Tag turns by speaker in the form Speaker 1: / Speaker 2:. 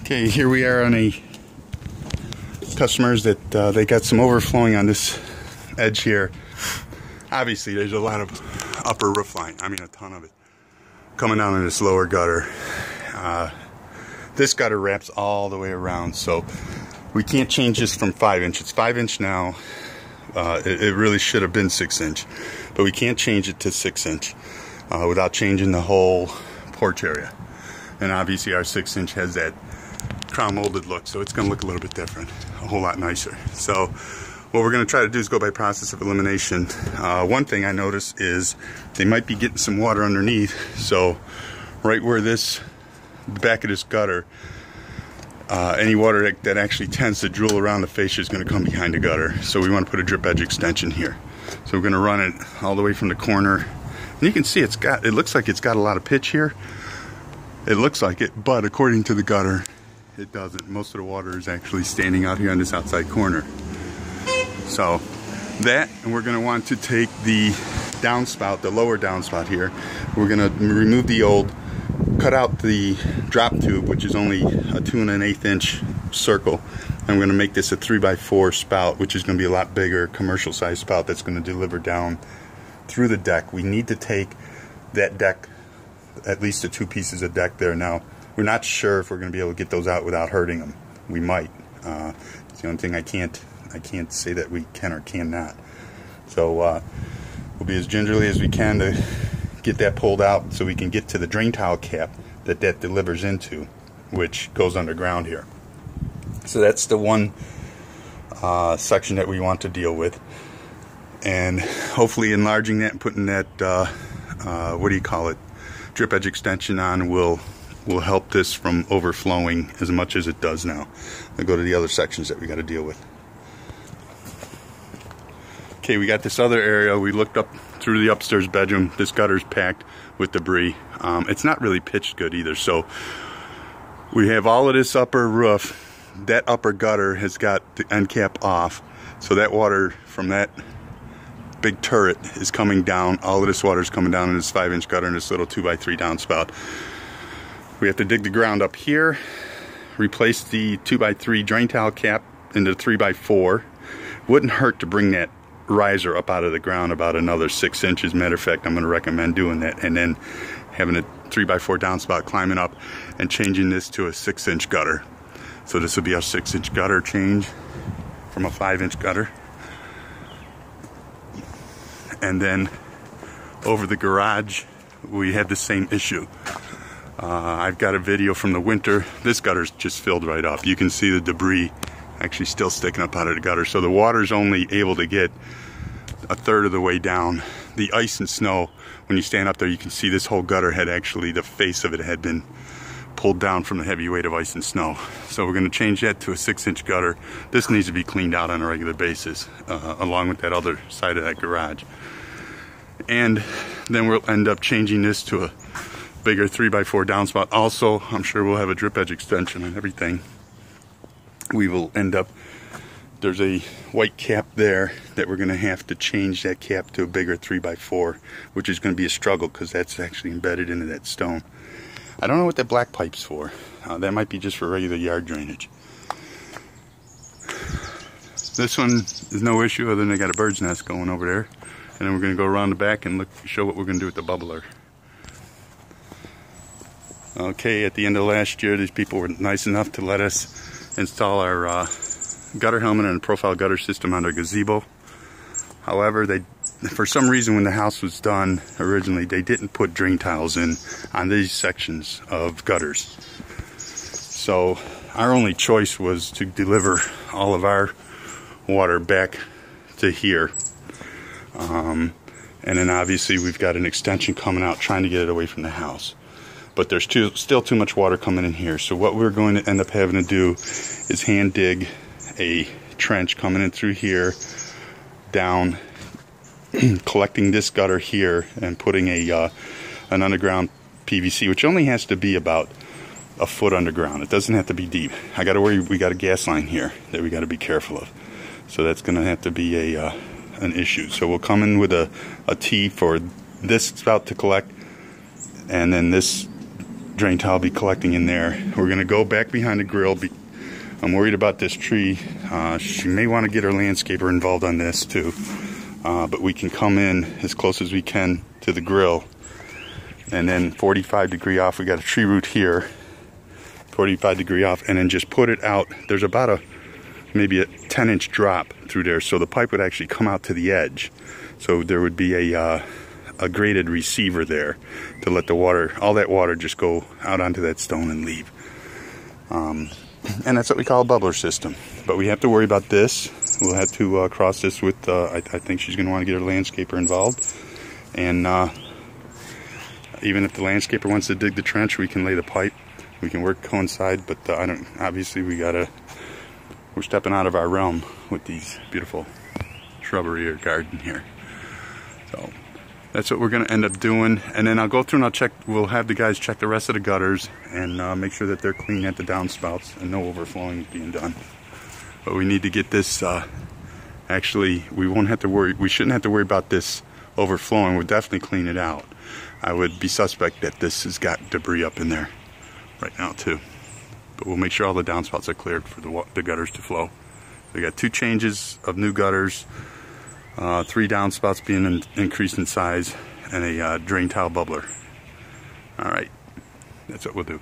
Speaker 1: Okay, here we are on a customers that they got some overflowing on this edge here. Obviously, there's a lot of upper roof line. I mean, a ton of it coming down in this lower gutter. This gutter wraps all the way around, so we can't change this from 5 inch. It's 5 inch now. It really should have been 6 inch, but we can't change it to 6 inch without changing the whole porch area. And obviously, our 6 inch has that crown molded look, so it's going to look a little bit different, a whole lot nicer. So what we're going to try to do is go by process of elimination. One thing I noticed is they might be getting some water underneath, so right where the back of this gutter, any water that actually tends to drool around the fascia is going to come behind the gutter. So we want to put a drip edge extension here. So we're going to run it all the way from the corner, and you can see it looks like it's got a lot of pitch here. It looks like it, but according to the gutter, it doesn't. Most of the water is actually standing out here on this outside corner. So that, and we're going to want to take the downspout, the lower downspout here. We're going to remove the old, cut out the drop tube, which is only a 2 1/8 inch circle. And we're going to make this a 3x4 spout, which is going to be a lot bigger, commercial size spout that's going to deliver down through the deck. We need to take that deck, at least the 2 pieces of deck there. Now, we're not sure if we're going to be able to get those out without hurting them. We might. It's the only thing I can't say that we can or cannot. So we'll be as gingerly as we can to get that pulled out so we can get to the drain tile cap that delivers into, which goes underground here. So that's the one section that we want to deal with. And hopefully enlarging that and putting that, what do you call it, drip edge extension on will help this from overflowing as much as it does now. I'll go to the other sections that we got to deal with. Okay, we got this other area. We looked up through the upstairs bedroom. This gutter's packed with debris. It's not really pitched good either. So we have all of this upper roof. That upper gutter has got the end cap off. So that water from that big turret is coming down. All of this water is coming down in this 5 inch gutter in this little 2x3 downspout. We have to dig the ground up here, replace the 2x3 drain tile cap into 3x4. Wouldn't hurt to bring that riser up out of the ground about another 6 inches. Matter of fact, I'm going to recommend doing that, and then having a 3x4 downspout climbing up and changing this to a 6 inch gutter. So this will be our 6 inch gutter change from a 5 inch gutter. And then over the garage, we have the same issue. I've got a video from the winter. This gutter's just filled right up. You can see the debris actually still sticking up out of the gutter. So the water's only able to get a third of the way down. The ice and snow, when you stand up there, you can see this whole gutter had actually, the face of it had been pulled down from the heavy weight of ice and snow. So we're going to change that to a 6 inch gutter. This needs to be cleaned out on a regular basis, along with that other side of that garage. And then we'll end up changing this to a bigger 3x4 downspout. Also, I'm sure we'll have a drip edge extension on everything. We will end up, there's a white cap there that we're going to have to change that cap to a bigger 3x4, which is going to be a struggle because that's actually embedded into that stone. I don't know what that black pipe's for. That might be just for regular yard drainage. This one is no issue other than they got a bird's nest going over there. And then we're going to go around the back and show what we're going to do with the bubbler. Okay, at the end of last year, these people were nice enough to let us install our gutter helmet and profile gutter system on their gazebo. However, for some reason, when the house was done originally, they didn't put drain tiles in on these sections of gutters. So our only choice was to deliver all of our water back to here. And then obviously we've got an extension coming out trying to get it away from the house. But there's still too much water coming in here. So what we're going to end up having to do is hand dig a trench coming in through here, down, collecting this gutter here, and putting an underground PVC, which only has to be about a foot underground. It doesn't have to be deep. I got to worry, we got a gas line here that we got to be careful of. So that's going to have to be an issue. So we'll come in with a T for this spout to collect, and then this drain tile will be collecting in there. We're gonna go back behind the grill. I'm worried about this tree. She may want to get her landscaper involved on this too. But we can come in as close as we can to the grill, and then 45 degree off. We got a tree root here, 45 degree off, and then just put it out. There's about maybe a 10-inch drop through there, so the pipe would actually come out to the edge. So there would be a graded receiver there to let the water, all that water, just go out onto that stone and leave. And that's what we call a bubbler system. But we have to worry about this. We'll have to cross this with, I think she's going to want to get her landscaper involved. And even if the landscaper wants to dig the trench, we can lay the pipe. We can work coincide, but obviously we're stepping out of our realm with these beautiful shrubbery or garden here. So that's what we're going to end up doing. And then I'll go through and we'll have the guys check the rest of the gutters and make sure that they're clean at the downspouts and no overflowing being done. But we need to get this, actually, we shouldn't have to worry about this overflowing. We'll definitely clean it out. I would be suspect that this has got debris up in there right now too. But we'll make sure all the downspouts are cleared for the gutters to flow. We got 2 changes of new gutters, 3 downspouts being increased in size, and a drain tile bubbler. All right, that's what we'll do.